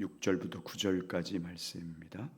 6절부터 9절까지 말씀입니다.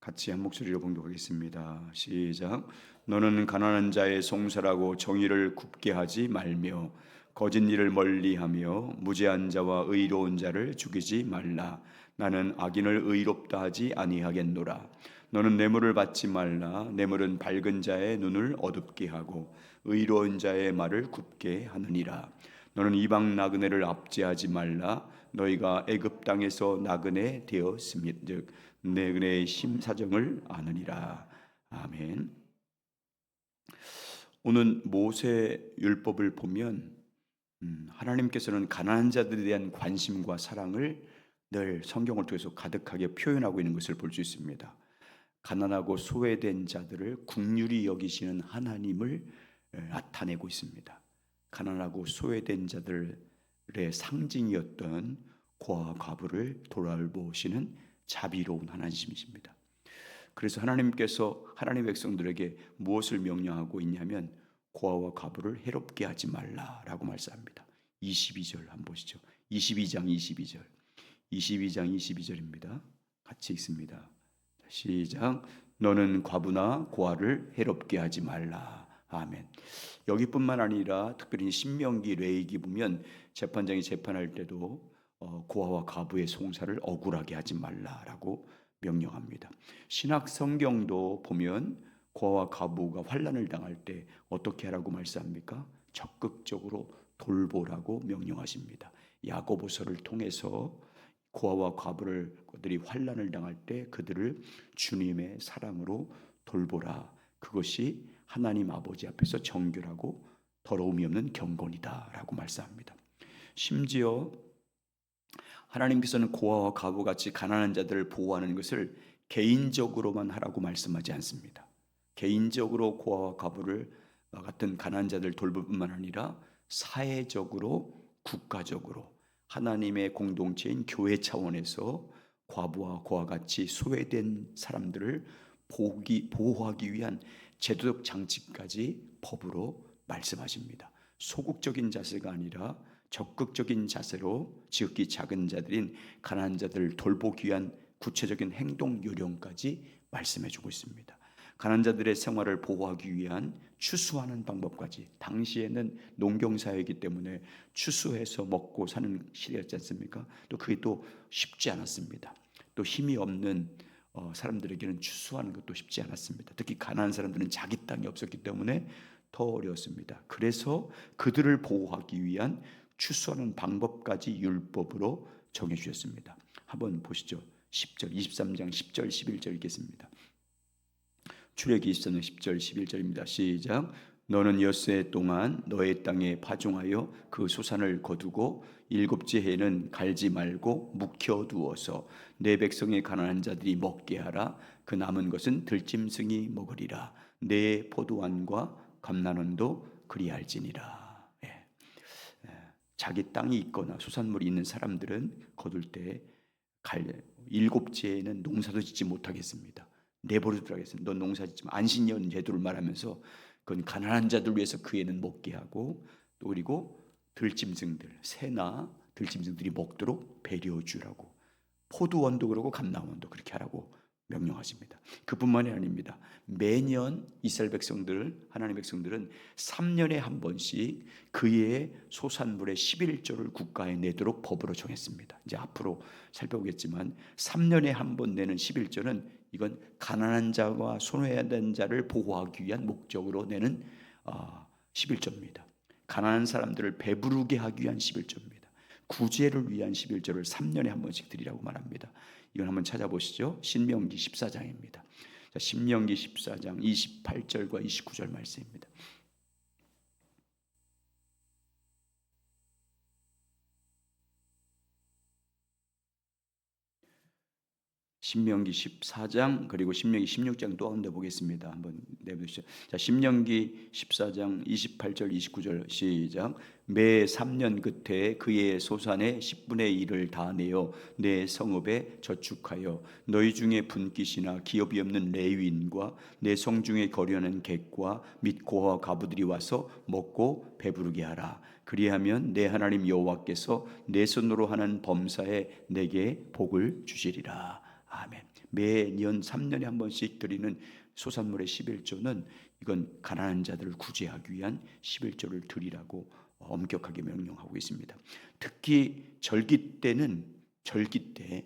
같이 한 목소리로 봉독하겠습니다. 시작. 너는 가난한 자의 송사라고 정의를 굽게 하지 말며 거짓 일을 멀리하며 무죄한 자와 의로운 자를 죽이지 말라. 나는 악인을 의롭다 하지 아니하겠노라. 너는 뇌물을 받지 말라. 뇌물은 밝은 자의 눈을 어둡게 하고 의로운 자의 말을 굽게 하느니라. 너는 이방 나그네를 압제하지 말라. 너희가 애굽 땅에서 나그네 되었으며 즉 내 은혜의 심사정을 아느니라. 아멘. 오늘 모세 율법을 보면 하나님께서는 가난한 자들에 대한 관심과 사랑을 늘 성경을 통해서 가득하게 표현하고 있는 것을 볼 수 있습니다. 가난하고 소외된 자들을 긍휼히 여기시는 하나님을 나타내고 있습니다. 가난하고 소외된 자들의 상징이었던 고아와 과부를 돌아보시는 자비로운 하나님이십니다. 그래서 하나님께서 하나님의 백성들에게 무엇을 명령하고 있냐면 고아와 과부를 해롭게 하지 말라라고 말씀합니다. 22절 한번 보시죠. 22장 22절. 22장 22절입니다. 같이 읽습니다. 시작. 너는 과부나 고아를 해롭게 하지 말라. 아멘. 여기뿐만 아니라 특별히 신명기 레위기 보면 재판장이 재판할 때도 고아와 과부의 송사를 억울하게 하지 말라라고 명령합니다. 신약 성경도 보면 고아와 과부가 환난을 당할 때 어떻게 하라고 말씀합니까? 적극적으로 돌보라고 명령하십니다. 야고보서를 통해서 고아와 과부들이 환난을 당할 때 그들을 주님의 사랑으로 돌보라. 그것이 하나님 아버지 앞에서 정결하고 더러움이 없는 경건이다라고 말씀합니다. 심지어 하나님께서는 고아와 과부같이 가난한 자들을 보호하는 것을 개인적으로만 하라고 말씀하지 않습니다. 개인적으로 고아와 과부를 같은 가난한 자들 돌볼 뿐만 아니라 사회적으로 국가적으로 하나님의 공동체인 교회 차원에서 과부와 고아와 같이 소외된 사람들을 보호하기 위한 제도적 장치까지 법으로 말씀하십니다. 소극적인 자세가 아니라 적극적인 자세로 지극히 작은 자들인 가난한 자들을 돌보기 위한 구체적인 행동 요령까지 말씀해 주고 있습니다. 가난한 자들의 생활을 보호하기 위한 추수하는 방법까지. 당시에는 농경사회이기 때문에 추수해서 먹고 사는 시대였지 않습니까? 또 그게 또 쉽지 않았습니다. 또 힘이 없는 사람들에게는 추수하는 것도 쉽지 않았습니다. 특히 가난한 사람들은 자기 땅이 없었기 때문에 더 어려웠습니다. 그래서 그들을 보호하기 위한 추수하는 방법까지 율법으로 정해 주셨습니다. 한번 보시죠. 10절, 23장 10절, 11절 읽겠습니다. 출애기 23장 10절, 11절입니다. 시작. 너는 엿새 동안 너의 땅에 파종하여 그 소산을 거두고 일곱째 해에는 갈지 말고 묵혀두어서 내 백성의 가난한 자들이 먹게 하라. 그 남은 것은 들짐승이 먹으리라. 내 포도원과 감람원도 그리할지니라. 자기 땅이 있거나 소산물이 있는 사람들은 거둘 때 일곱째 해에는 농사도 짓지 못하겠습니다. 내버려두라 하겠습니다. 넌 농사 짓지 마. 안식년 제도를 말하면서 그건 가난한 자들 위해서 그 애는 먹게 하고 또 그리고 들짐승들, 새나 들짐승들이 먹도록 배려해 주라고. 포도원도 그러고 감람원도 그렇게 하라고 명령하십니다. 그뿐만이 아닙니다. 매년 이스라엘 백성들, 하나님 백성들은 3년에 한 번씩 그의 소산물의 11조를 국가에 내도록 법으로 정했습니다. 이제 앞으로 살펴보겠지만 3년에 한 번 내는 11조는 이건 가난한 자와 손해된 자를 보호하기 위한 목적으로 내는 11조입니다. 가난한 사람들을 배부르게 하기 위한 11조입니다. 구제를 위한 11조를 3년에 한 번씩 드리라고 말합니다. 이건 한번 찾아보시죠. 신명기 14장입니다. 자, 신명기 14장 28절과 29절 말씀입니다. 신명기 14장 그리고 신명기 16장 또 한번 보겠습니다. 한번 내보시죠. 자, 신명기 14장 28절 29절 시작. 매 3년 끝에 그의 소산의 10분의 1을 다 내어 내 성읍에 저축하여 너희 중에 분깃이나 기업이 없는 레위인과 내 성중에 거류하는 객과 및 고아와 가부들이 와서 먹고 배부르게 하라. 그리하면 내 하나님 여호와께서 내 손으로 하는 범사에 내게 복을 주시리라. 아멘. 매년 3년에 한 번씩 드리는 소산물의 11조는 이건 가난한 자들을 구제하기 위한 11조를 드리라고 엄격하게 명령하고 있습니다. 특히 절기 때는 절기 때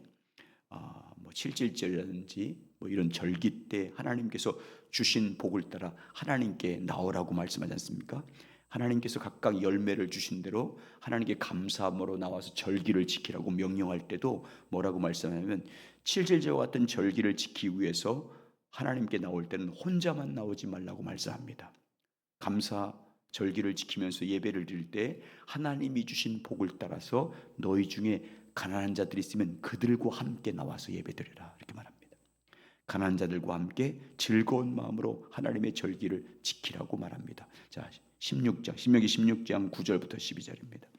뭐 칠칠절이라든지 뭐 이런 절기 때 하나님께서 주신 복을 따라 하나님께 나오라고 말씀하지 않습니까? 하나님께서 각각 열매를 주신 대로 하나님께 감사함으로 나와서 절기를 지키라고 명령할 때도 뭐라고 말씀하냐면 칠칠절과 같은 절기를 지키기 위해서 하나님께 나올 때는 혼자만 나오지 말라고 말씀합니다. 감사 절기를 지키면서 예배를 드릴 때 하나님이 주신 복을 따라서 너희 중에 가난한 자들이 있으면 그들과 함께 나와서 예배드리라 이렇게 말합니다. 가난한 자들과 함께 즐거운 마음으로 하나님의 절기를 지키라고 말합니다. 자, 16장 신명기 16장 9절부터 12절입니다.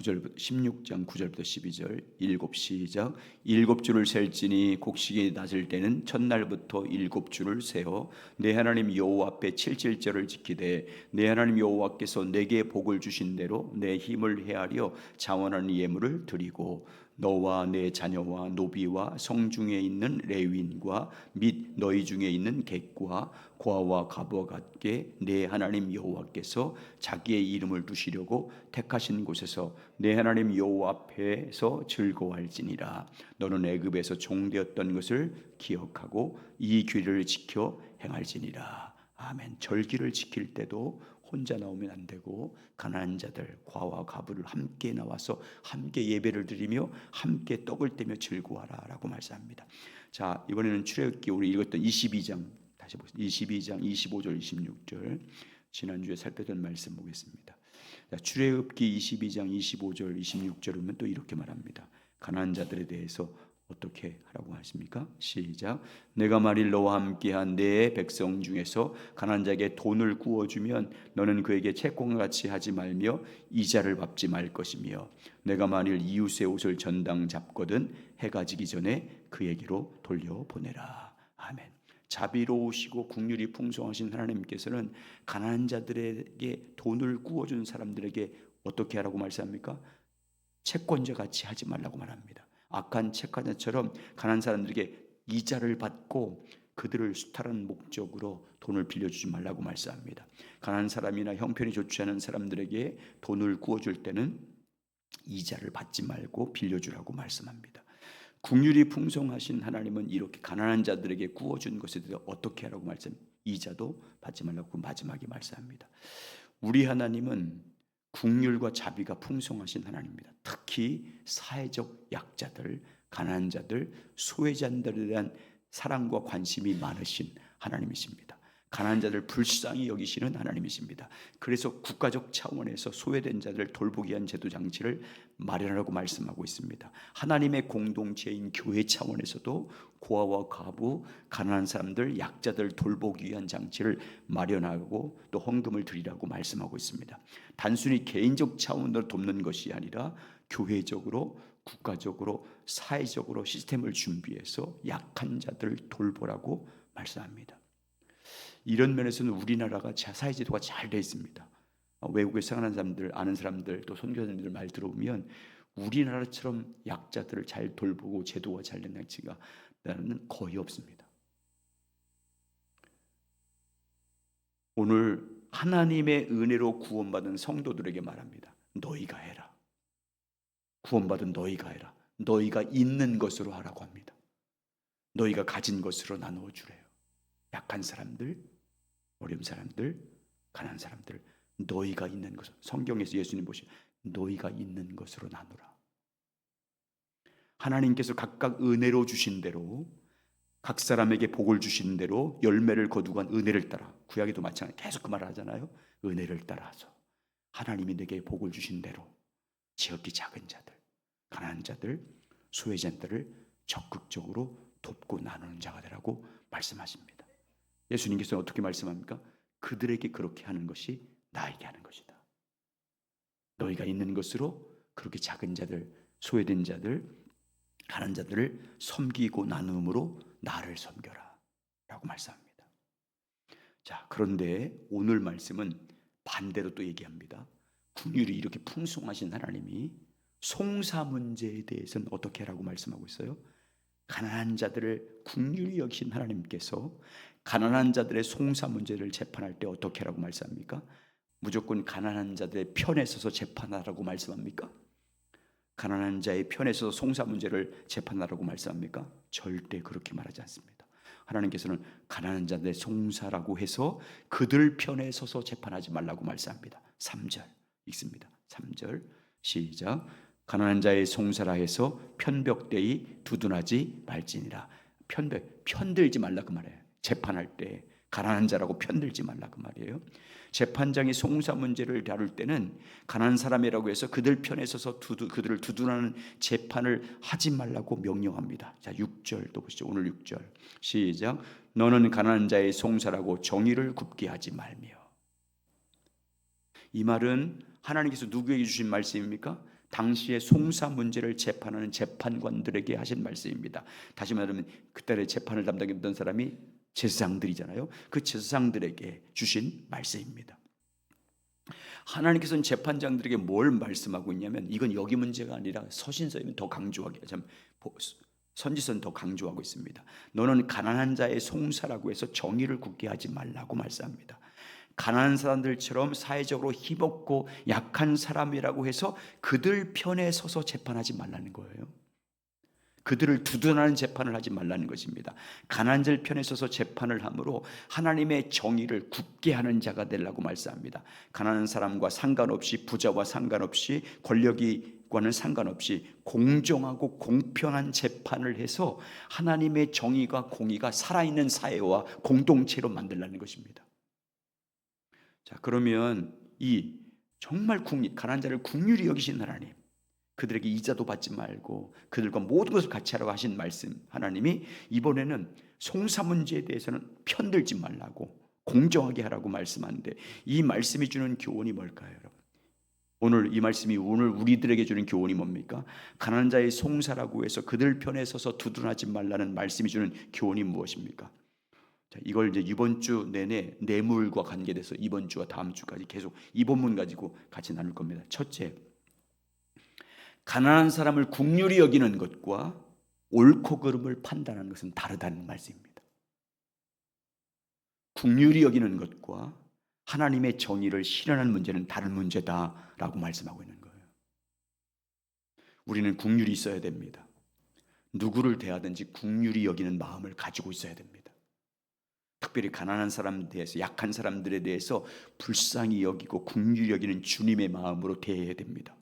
16장 9절부터 12절 일곱 시작. 일곱 주를 셀지니 곡식이 낮을 때는 첫날부터 일곱 주를 세어 내 하나님 여호와 앞에 칠칠절을 지키되 내 하나님 여호와께서 내게 복을 주신 대로 내 힘을 헤아려 자원하는 예물을 드리고 너와 내 자녀와 노비와 성중에 있는 레위인과 및 너희 중에 있는 객과 고아와 가부와 같게 내 하나님 여호와께서 자기의 이름을 두시려고 택하신 곳에서 내 하나님 여호와 앞에서 즐거워할지니라. 너는 애굽에서 종되었던 것을 기억하고 이 규례를 지켜 행할지니라. 아멘. 절기를 지킬 때도 혼자 나오면 안 되고 가난한 자들, 과와 가부를 함께 나와서 함께 예배를 드리며 함께 떡을 떼며 즐거워하라라고 말씀합니다. 자, 이번에는 출애굽기 우리 읽었던 22장 다시 보겠습니다. 22장 25절 26절 지난주에 살펴본 말씀 보겠습니다. 자, 출애굽기 22장 25절 26절은 또 이렇게 말합니다. 가난한 자들에 대해서 어떻게 하라고 하십니까? 시작. 내가 만일 너와 함께한 내 백성 중에서 가난한 자에게 돈을 구워주면 너는 그에게 채권과 같이 하지 말며 이자를 갚지 말 것이며 내가 만일 이웃의 옷을 전당 잡거든 해가 지기 전에 그에게로 돌려보내라. 아멘. 자비로우시고 국률이 풍성하신 하나님께서는 가난한 자들에게 돈을 구워준 사람들에게 어떻게 하라고 말씀합니까? 채권자 같이 하지 말라고 말합니다. 악한 채권자처럼 가난한 사람들에게 이자를 받고 그들을 수탈하는 목적으로 돈을 빌려주지 말라고 말씀합니다. 가난한 사람이나 형편이 좋지 않은 사람들에게 돈을 구워줄 때는 이자를 받지 말고 빌려주라고 말씀합니다. 국률이 풍성하신 하나님은 이렇게 가난한 자들에게 구워준 것에 대해서 어떻게 하라고 이자도 받지 말라고 마지막에 말씀합니다. 우리 하나님은 국률과 자비가 풍성하신 하나님입니다. 특히 사회적 약자들, 가난한 자들, 소외자들에 대한 사랑과 관심이 많으신 하나님이십니다. 가난한 자들 불쌍히 여기시는 하나님이십니다. 그래서 국가적 차원에서 소외된 자들을 돌보기 위한 제도 장치를 마련하라고 말씀하고 있습니다. 하나님의 공동체인 교회 차원에서도 고아와 과부, 가난한 사람들, 약자들 돌보기 위한 장치를 마련하고 또 헌금을 드리라고 말씀하고 있습니다. 단순히 개인적 차원으로 돕는 것이 아니라 교회적으로, 국가적으로, 사회적으로 시스템을 준비해서 약한 자들을 돌보라고 말씀합니다. 이런 면에서는 우리나라가 사회제도가 잘 되어 있습니다. 외국에 생활하는 사람들, 아는 사람들, 또 선교사님들 말 들어보면 우리나라처럼 약자들을 잘 돌보고 제도가 잘 된 나라가 거의 없습니다. 오늘 하나님의 은혜로 구원받은 성도들에게 말합니다. 너희가 해라. 구원받은 너희가 해라. 너희가 있는 것으로 하라고 합니다. 너희가 가진 것으로 나누어 주래요. 약한 사람들, 어려운 사람들, 가난한 사람들, 너희가 있는 것으로. 성경에서 예수님 보시면 너희가 있는 것으로 나누라. 하나님께서 각각 은혜로 주신 대로, 각 사람에게 복을 주신 대로 열매를 거두고 한 은혜를 따라, 구약에도 마찬가지 계속 그 말을 하잖아요. 은혜를 따라서 하나님이 내게 복을 주신 대로 지극히 작은 자들, 가난한 자들, 소외자들을 적극적으로 돕고 나누는 자가 되라고 말씀하십니다. 예수님께서는 어떻게 말씀합니까? 그들에게 그렇게 하는 것이 나에게 하는 것이다. 너희가 있는 것으로 그렇게 작은 자들, 소외된 자들, 가난한 자들을 섬기고 나눔으로 나를 섬겨라 라고 말씀합니다. 자, 그런데 오늘 말씀은 반대로 또 얘기합니다. 긍휼이 이렇게 풍성하신 하나님이 송사 문제에 대해서는 어떻게 하라고 말씀하고 있어요? 가난한 자들을 긍휼히 여기신 하나님께서 가난한 자들의 송사 문제를 재판할 때 어떻게 하라고 말씀합니까? 무조건 가난한 자들의 편에 서서 재판하라고 말씀합니까? 가난한 자의 편에 서서 송사 문제를 재판하라고 말씀합니까? 절대 그렇게 말하지 않습니다. 하나님께서는 가난한 자들의 송사라고 해서 그들 편에 서서 재판하지 말라고 말씀합니다. 3절 읽습니다. 3절 시작. 가난한 자의 송사라 해서 편벽되이 두둔하지 말지니라. 편들지 말라 그 말이에요. 재판할 때 가난한 자라고 편들지 말라 그 말이에요. 재판장이 송사 문제를 다룰 때는 가난한 사람이라고 해서 그들 편에 서서 그들을 두둔하는 재판을 하지 말라고 명령합니다. 자, 6절 또 보시죠. 오늘 6절 시작. 너는 가난한 자의 송사라고 정의를 굽게 하지 말며. 이 말은 하나님께서 누구에게 주신 말씀입니까? 당시에 송사 문제를 재판하는 재판관들에게 하신 말씀입니다. 다시 말하면 그때 재판을 담당했던 사람이 제사장들이잖아요. 그 제사장들에게 주신 말씀입니다. 하나님께서는 재판장들에게 뭘 말씀하고 있냐면 이건 여기 문제가 아니라 서신서에는 더 강조하게 선지서는 더 강조하고 있습니다. 너는 가난한 자의 송사라고 해서 정의를 굳게 하지 말라고 말씀합니다. 가난한 사람들처럼 사회적으로 힘없고 약한 사람이라고 해서 그들 편에 서서 재판하지 말라는 거예요. 그들을 두둔하는 재판을 하지 말라는 것입니다. 가난한 자들 편에 서서 재판을 함으로 하나님의 정의를 굳게 하는 자가 되려고 말씀합니다. 가난한 사람과 상관없이 부자와 상관없이 권력이과는 상관없이 공정하고 공평한 재판을 해서 하나님의 정의가 공의가 살아있는 사회와 공동체로 만들라는 것입니다. 자, 그러면 이 정말 가난한 자를 긍휼히 여기신 하나님, 그들에게 이자도 받지 말고 그들과 모든 것을 같이 하라고 하신 말씀, 하나님이 이번에는 송사 문제에 대해서는 편들지 말라고 공정하게 하라고 말씀하는데, 이 말씀이 주는 교훈이 뭘까요, 여러분? 오늘 이 말씀이 오늘 우리들에게 주는 교훈이 뭡니까? 가난한 자의 송사라고 해서 그들 편에 서서 두둔하지 말라는 말씀이 주는 교훈이 무엇입니까? 자, 이걸 이제 이번 주 내내 뇌물과 관계돼서 이번 주와 다음 주까지 계속 이 본문 가지고 같이 나눌 겁니다. 첫째, 가난한 사람을 긍휼히 여기는 것과 옳고 그름을 판단하는 것은 다르다는 말씀입니다. 긍휼히 여기는 것과 하나님의 정의를 실현하는 문제는 다른 문제다라고 말씀하고 있는 거예요. 우리는 긍휼이 있어야 됩니다. 누구를 대하든지 긍휼히 여기는 마음을 가지고 있어야 됩니다. 특별히 가난한 사람에 대해서, 약한 사람들에 대해서 불쌍히 여기고 긍휼히 여기는 주님의 마음으로 대해야 됩니다.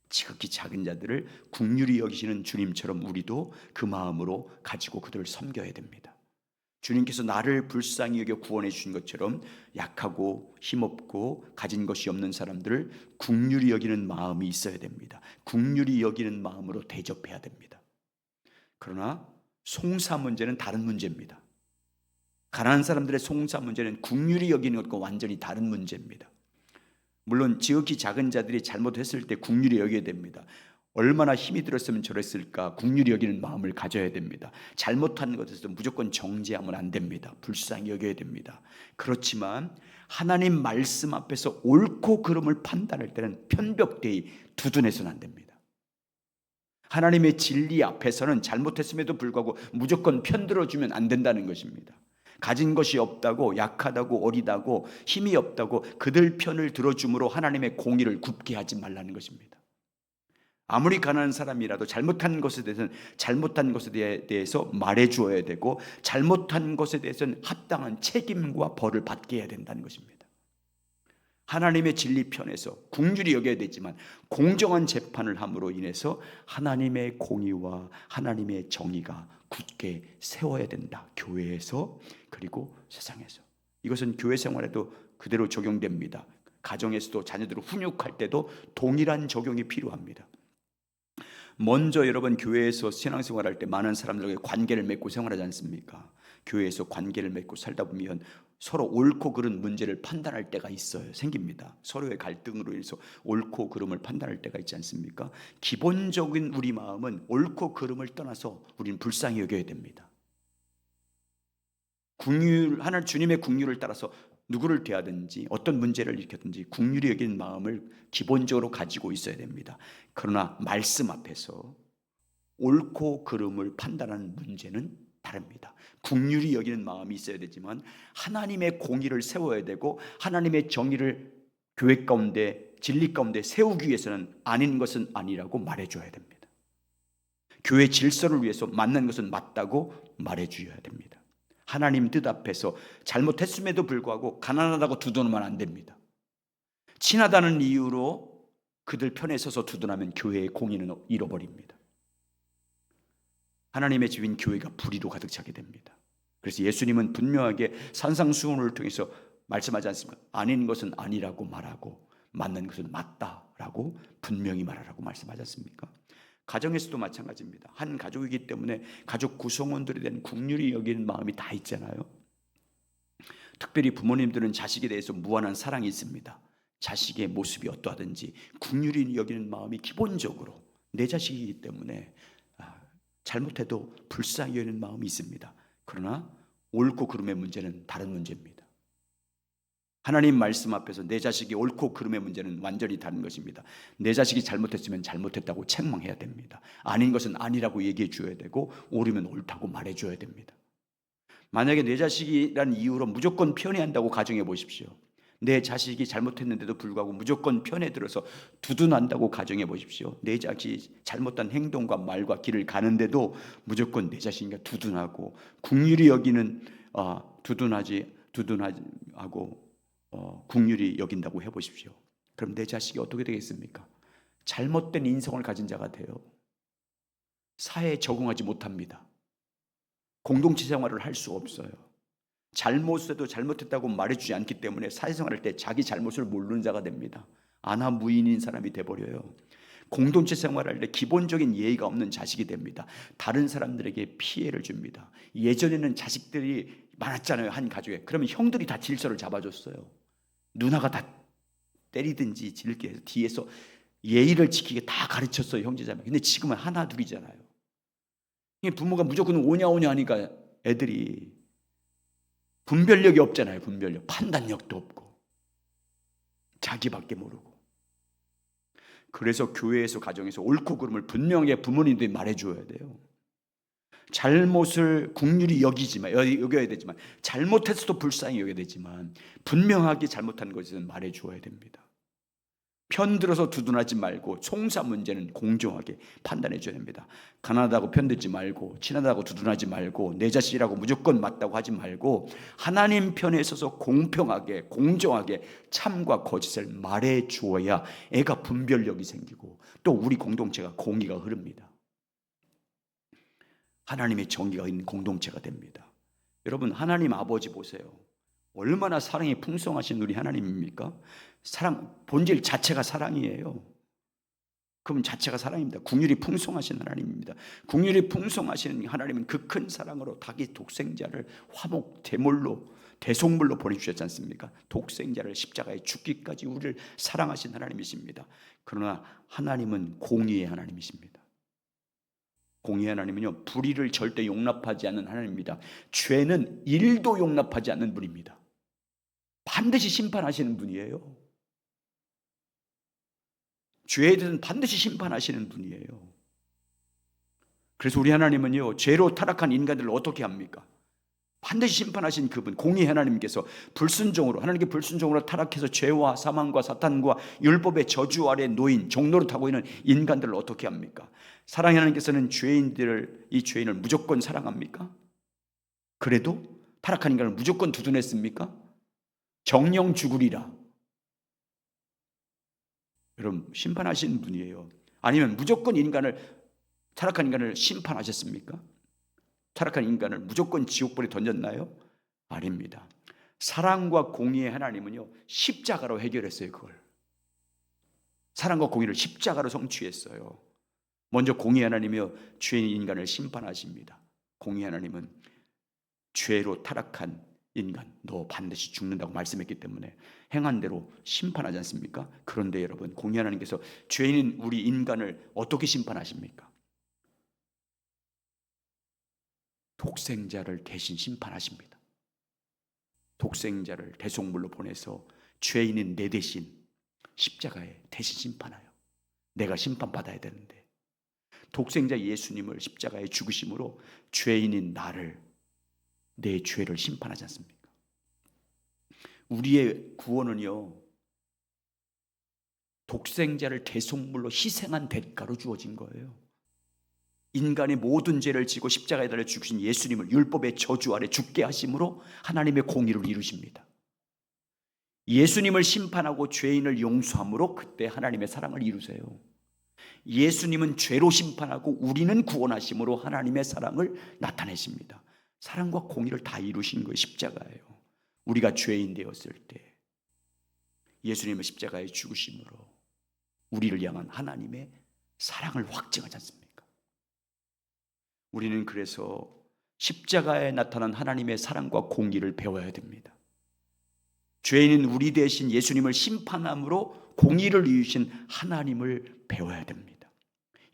지극히 작은 자들을 긍휼히 여기시는 주님처럼 우리도 그 마음으로 가지고 그들을 섬겨야 됩니다. 주님께서 나를 불쌍히 여겨 구원해 주신 것처럼 약하고 힘없고 가진 것이 없는 사람들을 긍휼히 여기는 마음이 있어야 됩니다. 긍휼히 여기는 마음으로 대접해야 됩니다. 그러나 송사 문제는 다른 문제입니다. 가난한 사람들의 송사 문제는 긍휼히 여기는 것과 완전히 다른 문제입니다. 물론 지극히 작은 자들이 잘못했을 때 긍휼히 여겨야 됩니다. 얼마나 힘이 들었으면 저랬을까 긍휼히 여기는 마음을 가져야 됩니다. 잘못한 것에서 무조건 정죄하면 안 됩니다. 불쌍히 여겨야 됩니다. 그렇지만 하나님 말씀 앞에서 옳고 그름을 판단할 때는 편벽되이 두둔해서는 안 됩니다. 하나님의 진리 앞에서는 잘못했음에도 불구하고 무조건 편들어주면 안 된다는 것입니다. 가진 것이 없다고, 약하다고, 어리다고, 힘이 없다고 그들 편을 들어줌으로 하나님의 공의를 굽게 하지 말라는 것입니다. 아무리 가난한 사람이라도 잘못한 것에 대해서는 잘못한 것에 대해서 말해 주어야 되고, 잘못한 것에 대해서는 합당한 책임과 벌을 받게 해야 된다는 것입니다. 하나님의 진리 편에서 긍휼히 여겨야 되지만 공정한 재판을 함으로 인해서 하나님의 공의와 하나님의 정의가 굳게 세워야 된다. 교회에서 그리고 세상에서. 이것은 교회 생활에도 그대로 적용됩니다. 가정에서도 자녀들을 훈육할 때도 동일한 적용이 필요합니다. 먼저 여러분 교회에서 신앙생활할 때 많은 사람들과 관계를 맺고 생활하지 않습니까? 교회에서 관계를 맺고 살다 보면 서로 옳고 그른 문제를 판단할 때가 있어요. 생깁니다. 서로의 갈등으로 인해서 옳고 그름을 판단할 때가 있지 않습니까? 기본적인 우리 마음은 옳고 그름을 떠나서 우리는 불쌍히 여겨야 됩니다. 하나님 주님의 국률을 따라서 누구를 대하든지 어떤 문제를 일으켰든지 국률이 여기는 마음을 기본적으로 가지고 있어야 됩니다. 그러나 말씀 앞에서 옳고 그름을 판단하는 문제는 다릅니다. 국률이 여기는 마음이 있어야 되지만 하나님의 공의를 세워야 되고 하나님의 정의를 교회 가운데 진리 가운데 세우기 위해서는 아닌 것은 아니라고 말해줘야 됩니다. 교회 질서를 위해서 맞는 것은 맞다고 말해줘야 됩니다. 하나님 뜻 앞에서 잘못했음에도 불구하고 가난하다고 두둔하면 안 됩니다. 친하다는 이유로 그들 편에 서서 두둔하면 교회의 공의는 잃어버립니다. 하나님의 집인 교회가 불의로 가득 차게 됩니다. 그래서 예수님은 분명하게 산상수훈을 통해서 말씀하지 않습니까? 아닌 것은 아니라고 말하고 맞는 것은 맞다라고 분명히 말하라고 말씀하지 않습니까? 가정에서도 마찬가지입니다. 한 가족이기 때문에 가족 구성원들에 대한 국률이 여기는 마음이 다 있잖아요. 특별히 부모님들은 자식에 대해서 무한한 사랑이 있습니다. 자식의 모습이 어떠하든지 국률이 여기는 마음이 기본적으로 내 자식이기 때문에 잘못해도 불쌍히 여기는 마음이 있습니다. 그러나 옳고 그름의 문제는 다른 문제입니다. 하나님 말씀 앞에서 내 자식이 옳고 그름의 문제는 완전히 다른 것입니다. 내 자식이 잘못했으면 잘못했다고 책망해야 됩니다. 아닌 것은 아니라고 얘기해 줘야 되고 옳으면 옳다고 말해 줘야 됩니다. 만약에 내 자식이라는 이유로 무조건 편애한다고 가정해 보십시오. 내 자식이 잘못했는데도 불구하고 무조건 편에 들어서 두둔한다고 가정해 보십시오. 내 자식이 잘못한 행동과 말과 길을 가는데도 무조건 내 자식이니까 두둔하고 국률이 여기는 두둔하고 국률이 여긴다고 해보십시오. 그럼 내 자식이 어떻게 되겠습니까? 잘못된 인성을 가진 자가 돼요. 사회에 적응하지 못합니다. 공동체 생활을 할 수 없어요. 잘못해도 잘못했다고 말해주지 않기 때문에 사회생활할 때 자기 잘못을 모르는 자가 됩니다. 안하무인인 사람이 돼버려요. 공동체 생활할 때 기본적인 예의가 없는 자식이 됩니다. 다른 사람들에게 피해를 줍니다. 예전에는 자식들이 많았잖아요. 한 가족에. 그러면 형들이 다 질서를 잡아줬어요. 누나가 다 때리든지 질게 해서 뒤에서 예의를 지키게 다 가르쳤어요. 형제자매. 근데 지금은 하나 둘이잖아요. 부모가 무조건 오냐 하니까 애들이 분별력이 없잖아요. 분별력. 판단력도 없고 자기밖에 모르고. 그래서 교회에서 가정에서 옳고 그름을 분명하게 부모님들이 말해줘야 돼요. 잘못을 국률이 여겨야 되지만 잘못해서도 불쌍히 여겨야 되지만 분명하게 잘못한 것은 말해줘야 됩니다. 편들어서 두둔하지 말고 총사 문제는 공정하게 판단해 줘야 됩니다. 가난하다고 편들지 말고 친하다고 두둔하지 말고 내 자식이라고 무조건 맞다고 하지 말고 하나님 편에 서서 공평하게 공정하게 참과 거짓을 말해 주어야 애가 분별력이 생기고 또 우리 공동체가 공의가 흐릅니다. 하나님의 정의가 있는 공동체가 됩니다. 여러분 하나님 아버지 보세요. 얼마나 사랑이 풍성하신 우리 하나님입니까? 사랑 본질 자체가 사랑이에요. 그럼 자체가 사랑입니다. 긍휼이 풍성하신 하나님입니다. 긍휼이 풍성하신 하나님은 그 큰 사랑으로 자기 독생자를 화목 제물로 대속물로 보내주셨지 않습니까? 독생자를 십자가에 죽기까지 우리를 사랑하신 하나님이십니다. 그러나 하나님은 공의의 하나님이십니다. 공의의 하나님은요 불의를 절대 용납하지 않는 하나님입니다. 죄는 일도 용납하지 않는 분입니다. 반드시 심판하시는 분이에요. 죄에 대해서는 반드시 심판하시는 분이에요. 그래서 우리 하나님은요 죄로 타락한 인간들을 어떻게 합니까? 반드시 심판하신 그분 공의 하나님께서 불순종으로 하나님께 불순종으로 타락해서 죄와 사망과 사탄과 율법의 저주 아래 놓인 종노릇하고 있는 인간들을 어떻게 합니까? 사랑의 하나님께서는 이 죄인을 무조건 사랑합니까? 그래도 타락한 인간을 무조건 두둔했습니까? 정령 죽으리라. 여러분 심판하시는 분이에요. 아니면 무조건 타락한 인간을 심판하셨습니까? 타락한 인간을 무조건 지옥불에 던졌나요? 아닙니다. 사랑과 공의의 하나님은요 십자가로 해결했어요. 그걸 사랑과 공의를 십자가로 성취했어요. 먼저 공의 하나님이여 죄인 인간을 심판하십니다. 공의 하나님은 죄로 타락한 인간 너 반드시 죽는다고 말씀했기 때문에 행한 대로 심판하지 않습니까? 그런데 여러분, 공의 하나님께서 죄인인 우리 인간을 어떻게 심판하십니까? 독생자를 대신 심판하십니다. 독생자를 대속물로 보내서 죄인인 내 대신 십자가에 대신 심판하여 내가 심판받아야 되는데, 독생자 예수님을 십자가에 죽으심으로 죄인인 나를, 내 죄를 심판하지 않습니까? 우리의 구원은요, 독생자를 대속물로 희생한 대가로 주어진 거예요. 인간의 모든 죄를 지고 십자가에 달려 죽으신 예수님을 율법의 저주 아래 죽게 하심으로 하나님의 공의를 이루십니다. 예수님을 심판하고 죄인을 용서함으로 그때 하나님의 사랑을 이루세요. 예수님은 죄로 심판하고 우리는 구원하심으로 하나님의 사랑을 나타내십니다. 사랑과 공의를 다 이루신 거예요. 십자가예요. 우리가 죄인 되었을 때 예수님의 십자가에 죽으심으로 우리를 향한 하나님의 사랑을 확증하지 않습니까? 우리는 그래서 십자가에 나타난 하나님의 사랑과 공의를 배워야 됩니다. 죄인인 우리 대신 예수님을 심판함으로 공의를 이루신 하나님을 배워야 됩니다.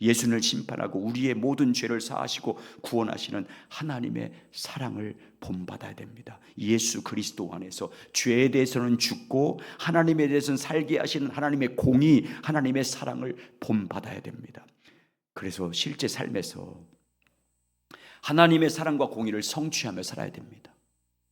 예수님을 심판하고 우리의 모든 죄를 사하시고 구원하시는 하나님의 사랑을 본받아야 됩니다. 예수 그리스도 안에서 죄에 대해서는 죽고 하나님에 대해서는 살게 하시는 하나님의 공의, 하나님의 사랑을 본받아야 됩니다. 그래서 실제 삶에서 하나님의 사랑과 공의를 성취하며 살아야 됩니다.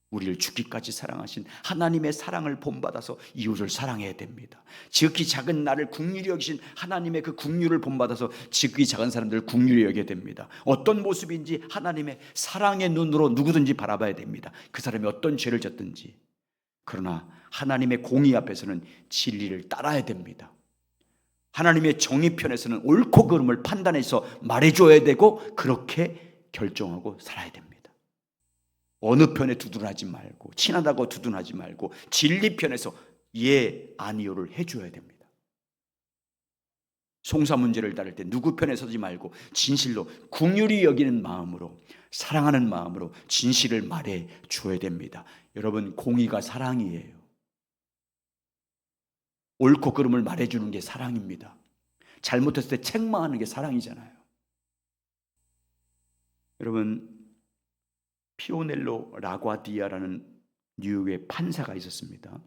우리를 죽기까지 사랑하신 하나님의 사랑을 본받아서 이웃을 사랑해야 됩니다. 지극히 작은 나를 긍휼히 여기신 하나님의 그 긍휼을 본받아서 지극히 작은 사람들을 긍휼히 여겨야 됩니다. 어떤 모습인지 하나님의 사랑의 눈으로 누구든지 바라봐야 됩니다. 그 사람이 어떤 죄를 졌든지. 그러나 하나님의 공의 앞에서는 진리를 따라야 됩니다. 하나님의 정의 편에서는 옳고 그름을 판단해서 말해줘야 되고 그렇게 결정하고 살아야 됩니다. 어느 편에 두둔하지 말고, 친하다고 두둔하지 말고 진리 편에서 예, 아니요를 해줘야 됩니다. 송사 문제를 다룰 때 누구 편에 서지 말고 진실로 긍휼히 여기는 마음으로, 사랑하는 마음으로 진실을 말해 줘야 됩니다. 여러분, 공의가 사랑이에요. 옳고 그름을 말해주는 게 사랑입니다. 잘못했을 때 책망하는 게 사랑이잖아요. 여러분, 피오넬로 라과디아라는 뉴욕의 판사가 있었습니다.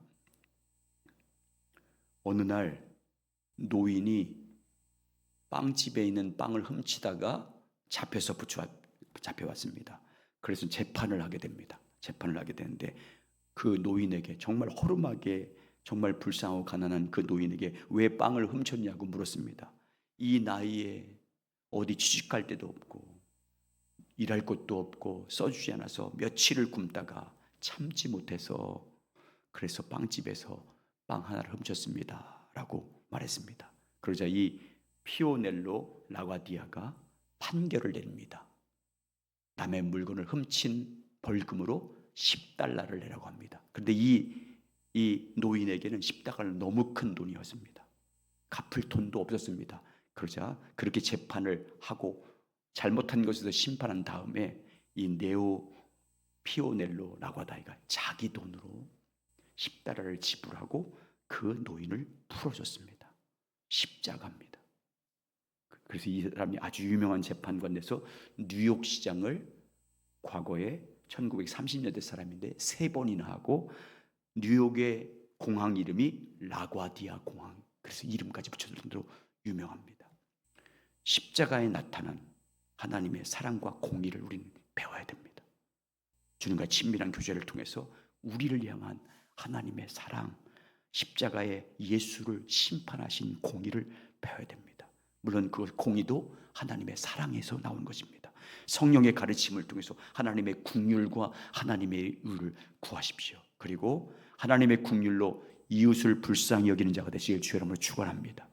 어느 날 노인이 빵집에 있는 빵을 훔치다가 잡혀왔습니다. 그래서 재판을 하게 됩니다. 재판을 하게 되는데 그 노인에게 정말 허름하게, 정말 불쌍하고 가난한 그 노인에게 왜 빵을 훔쳤냐고 물었습니다. 이 나이에 어디 취직할 데도 없고 일할 곳도 없고 써주지 않아서 며칠을 굶다가 참지 못해서 그래서 빵집에서 빵 하나를 훔쳤습니다 라고 말했습니다. 그러자 이 피오넬로 라과디아가 판결을 내립니다. 남의 물건을 훔친 벌금으로 10달러를 내라고 합니다. 그런데 이 노인에게는 10달러는 너무 큰 돈이었습니다. 갚을 돈도 없었습니다. 그러자 그렇게 재판을 하고 잘못한 것에서 심판한 다음에 이 네오 피오넬로 라과다이가 자기 돈으로 10달러를 지불하고 그 노인을 풀어줬습니다. 십자가입니다. 그래서 이 사람이 아주 유명한 재판관 돼서 뉴욕 시장을 과거에 1930년대 사람인데 3번이나 하고 뉴욕의 공항 이름이 라과디아 공항, 그래서 이름까지 붙여줄 정도로 유명합니다. 십자가에 나타난 하나님의 사랑과 공의를 우리는 배워야 됩니다. 주님과 친밀한 교제를 통해서 우리를 향한 하나님의 사랑, 십자가의 예수를 심판하신 공의를 배워야 됩니다. 물론 그 공의도 하나님의 사랑에서 나온 것입니다. 성령의 가르침을 통해서 하나님의 긍휼과 하나님의 의를 구하십시오. 그리고 하나님의 긍휼로 이웃을 불쌍히 여기는 자가 되시길 주의 이름으로 축원합니다.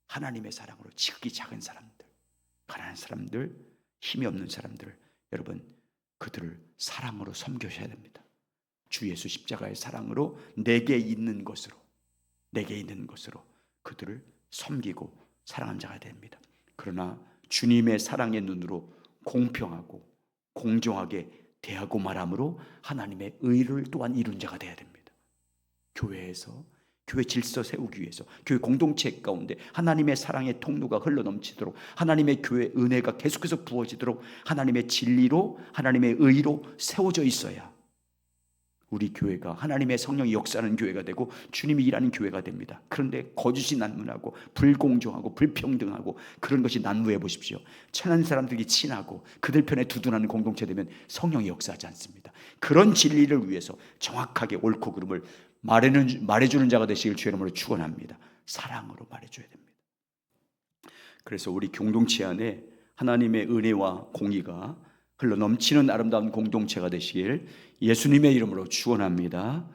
하나님의 사랑으로 지극히 작은 사람들, 가난한 사람들, 힘이 없는 사람들, 여러분 그들을 사랑으로 섬겨셔야 됩니다. 주 예수 십자가의 사랑으로 내게 있는 것으로 그들을 섬기고 사랑하는 자가 됩니다. 그러나 주님의 사랑의 눈으로 공평하고 공정하게 대하고 말함으로 하나님의 의를 또한 이룬 자가 되어야 됩니다. 교회에서 교회 질서 세우기 위해서 교회 공동체 가운데 하나님의 사랑의 통로가 흘러넘치도록 하나님의 교회 은혜가 계속해서 부어지도록 하나님의 진리로 하나님의 의로 세워져 있어야 우리 교회가 하나님의 성령이 역사하는 교회가 되고 주님이 일하는 교회가 됩니다. 그런데 거짓이 난무하고 불공정하고 불평등하고 그런 것이 난무해 보십시오. 천한 사람들이 친하고 그들 편에 두둔하는 공동체 되면 성령이 역사하지 않습니다. 그런 진리를 위해서 정확하게 옳고 그름을 말해주는 자가 되시길 주의 이름으로 축원합니다. 사랑으로 말해줘야 됩니다. 그래서 우리 공동체 안에 하나님의 은혜와 공의가 흘러 넘치는 아름다운 공동체가 되시길 예수님의 이름으로 축원합니다.